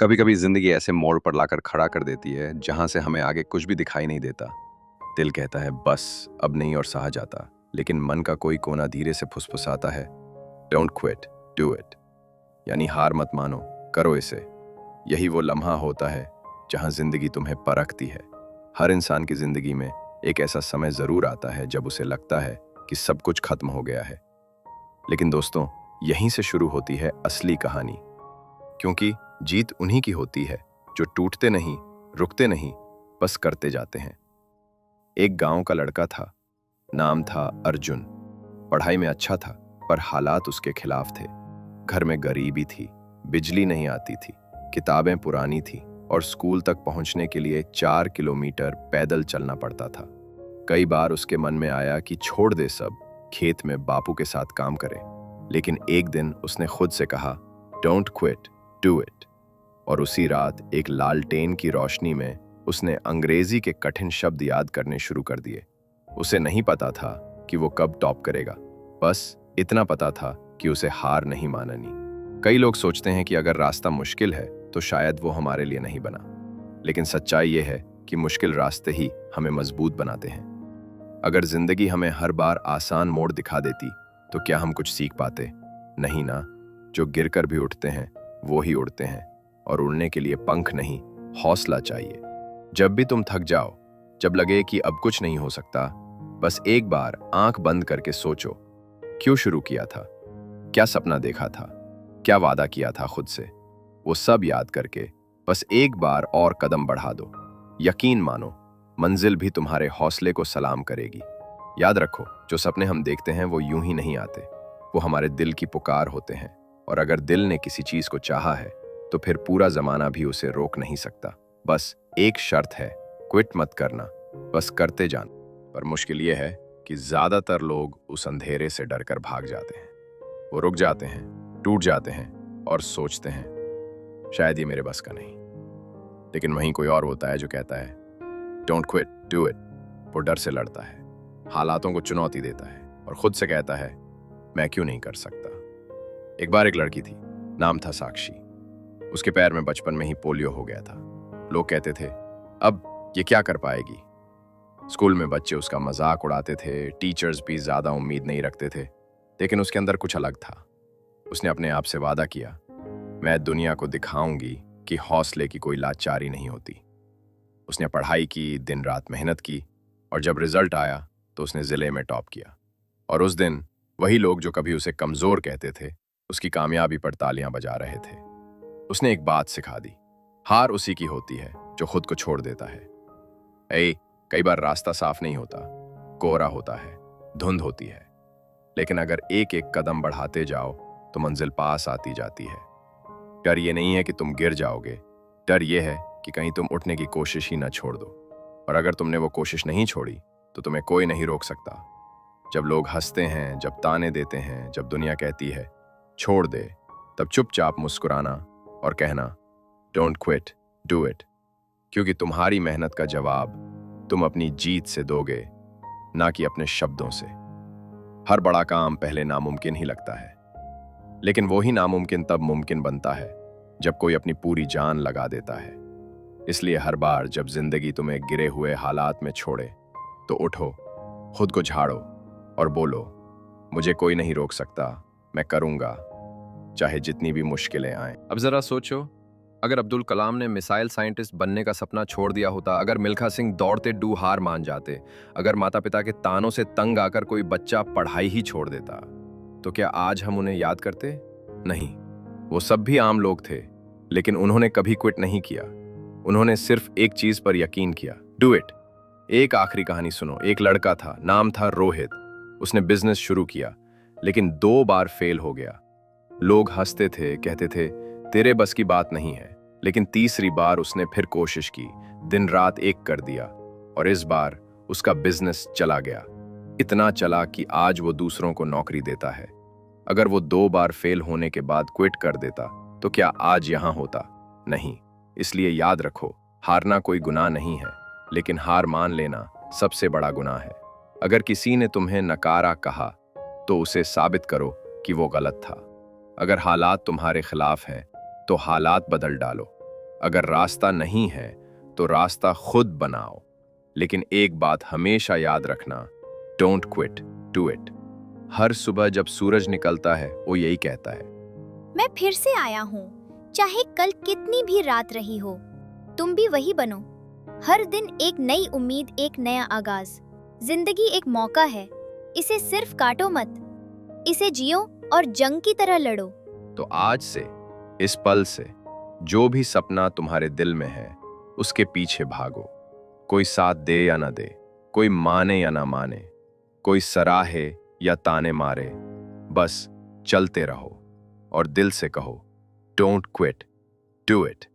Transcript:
कभी कभी जिंदगी ऐसे मोड़ पर लाकर खड़ा कर देती है जहां से हमें आगे कुछ भी दिखाई नहीं देता। दिल कहता है बस, अब नहीं और सहा जाता। लेकिन मन का कोई कोना धीरे से फुसफुसाता है, डोंट क्विट, डू इट। यानी हार मत मानो, करो इसे। यही वो लम्हा होता है जहां जिंदगी तुम्हें परखती है। हर इंसान की जिंदगी में एक ऐसा समय जरूर आता है जब उसे लगता है कि सब कुछ खत्म हो गया है। लेकिन दोस्तों, यहीं से शुरू होती है असली कहानी। क्योंकि जीत उन्हीं की होती है जो टूटते नहीं, रुकते नहीं, बस करते जाते हैं। एक गांव का लड़का था, नाम था अर्जुन। पढ़ाई में अच्छा था, पर हालात उसके खिलाफ थे। घर में गरीबी थी, बिजली नहीं आती थी, किताबें पुरानी थी और स्कूल तक पहुंचने के लिए 4 किलोमीटर पैदल चलना पड़ता था। कई बार उसके मन में आया कि छोड़ दे सब, खेत में बापू के साथ काम करे। लेकिन एक दिन उसने खुद से कहा, डोंट क्विट, डू इट। और उसी रात एक लालटेन की रोशनी में उसने अंग्रेजी के कठिन शब्द याद करने शुरू कर दिए। उसे नहीं पता था कि वो कब टॉप करेगा, बस इतना पता था कि उसे हार नहीं माननी। कई लोग सोचते हैं कि अगर रास्ता मुश्किल है तो शायद वो हमारे लिए नहीं बना। लेकिन सच्चाई ये है कि मुश्किल रास्ते ही हमें मजबूत बनाते हैं। अगर जिंदगी हमें हर बार आसान मोड़ दिखा देती तो क्या हम कुछ सीख पाते? नहीं ना। जो गिरकर भी उठते हैं वो ही उड़ते हैं, और उड़ने के लिए पंख नहीं, हौसला चाहिए। जब भी तुम थक जाओ, जब लगे कि अब कुछ नहीं हो सकता, बस एक बार आंख बंद करके सोचो, क्यों शुरू किया था, क्या सपना देखा था, क्या वादा किया था खुद से। वो सब याद करके बस एक बार और कदम बढ़ा दो। यकीन मानो, मंजिल भी तुम्हारे हौसले को सलाम करेगी। याद रखो, जो सपने हम देखते हैं वो यूं ही नहीं आते, वो हमारे दिल की पुकार होते हैं। और अगर दिल ने किसी चीज को चाहा है तो फिर पूरा जमाना भी उसे रोक नहीं सकता। बस एक शर्त है, क्विट मत करना, बस करते जाना। पर मुश्किल यह है कि ज्यादातर लोग उस अंधेरे से डरकर भाग जाते हैं। वो रुक जाते हैं, टूट जाते हैं और सोचते हैं शायद ये मेरे बस का नहीं। लेकिन वहीं कोई और होता है जो कहता है डोंट क्विट, डू इट। वो डर से लड़ता है, हालातों को चुनौती देता है और खुद से कहता है मैं क्यों नहीं कर सकता। एक बार एक लड़की थी, नाम था साक्षी। उसके पैर में बचपन में ही पोलियो हो गया था। लोग कहते थे अब ये क्या कर पाएगी। स्कूल में बच्चे उसका मजाक उड़ाते थे, टीचर्स भी ज्यादा उम्मीद नहीं रखते थे। लेकिन उसके अंदर कुछ अलग था। उसने अपने आप से वादा किया, मैं दुनिया को दिखाऊंगी कि हौसले की कोई लाचारी नहीं होती। उसने पढ़ाई की, दिन रात मेहनत की, और जब रिजल्ट आया तो उसने जिले में टॉप किया। और उस दिन वही लोग जो कभी उसे कमजोर कहते थे, उसकी कामयाबी पर तालियां बजा रहे थे। उसने एक बात सिखा दी, हार उसी की होती है जो खुद को छोड़ देता है। कई बार रास्ता साफ नहीं होता, कोहरा होता है, धुंध होती है। लेकिन अगर एक एक कदम बढ़ाते जाओ तो मंजिल पास आती जाती है। डर ये नहीं है कि तुम गिर जाओगे, डर ये है कि कहीं तुम उठने की कोशिश ही ना छोड़ दो। और अगर तुमने वो कोशिश नहीं छोड़ी तो तुम्हें कोई नहीं रोक सकता। जब लोग हंसते हैं, जब ताने देते हैं, जब दुनिया कहती है छोड़ दे, तब चुपचाप मुस्कुराना और कहना डोंट क्विट, डू इट। क्योंकि तुम्हारी मेहनत का जवाब तुम अपनी जीत से दोगे, ना कि अपने शब्दों से। हर बड़ा काम पहले नामुमकिन ही लगता है, लेकिन वो ही नामुमकिन तब मुमकिन बनता है जब कोई अपनी पूरी जान लगा देता है। इसलिए हर बार जब जिंदगी तुम्हें गिरे हुए हालात में छोड़े तो उठो, खुद को झाड़ो और बोलो मुझे कोई नहीं रोक सकता, मैं करूंगा, चाहे जितनी भी मुश्किलें आएं। अब जरा सोचो, अगर अब्दुल कलाम ने मिसाइल साइंटिस्ट बनने का सपना छोड़ दिया होता, अगर मिल्खा सिंह दौड़ते डू हार मान जाते, अगर माता पिता के तानों से तंग आकर कोई बच्चा पढ़ाई ही छोड़ देता, तो क्या आज हम उन्हें याद करते? नहीं। वो सब भी आम लोग थे, लेकिन उन्होंने कभी क्विट नहीं किया। उन्होंने सिर्फ एक चीज पर यकीन किया, डू इट। एक आखिरी कहानी सुनो। एक लड़का था, नाम था रोहित। उसने बिजनेस शुरू किया, लेकिन 2 बार फेल हो गया। लोग हंसते थे, कहते थे तेरे बस की बात नहीं है। लेकिन तीसरी बार उसने फिर कोशिश की, दिन रात एक कर दिया, और इस बार उसका बिजनेस चला गया। इतना चला कि आज वो दूसरों को नौकरी देता है। अगर वो 2 बार फेल होने के बाद क्विट कर देता तो क्या आज यहां होता? नहीं। इसलिए याद रखो, हारना कोई गुनाह नहीं है, लेकिन हार मान लेना सबसे बड़ा गुनाह है। अगर किसी ने तुम्हें नकारा कहा तो उसे साबित करो कि वो गलत था। अगर हालात तुम्हारे खिलाफ हैं तो हालात बदल डालो। अगर रास्ता नहीं है तो रास्ता खुद बनाओ। लेकिन एक बात हमेशा याद रखना, डोंट क्विट, डू इट। हर सुबह जब सूरज निकलता है वो यही कहता है, मैं फिर से आया हूँ, चाहे कल कितनी भी रात रही हो। तुम भी वही बनो। हर दिन एक नई उम्मीद, एक नया आगाज। जिंदगी एक मौका है, इसे सिर्फ काटो मत, इसे जियो और जंग की तरह लड़ो। तो आज से, इस पल से, जो भी सपना तुम्हारे दिल में है उसके पीछे भागो। कोई साथ दे या ना दे, कोई माने या ना माने, कोई सराहे या ताने मारे, बस चलते रहो और दिल से कहो, डोंट क्विट, डू इट।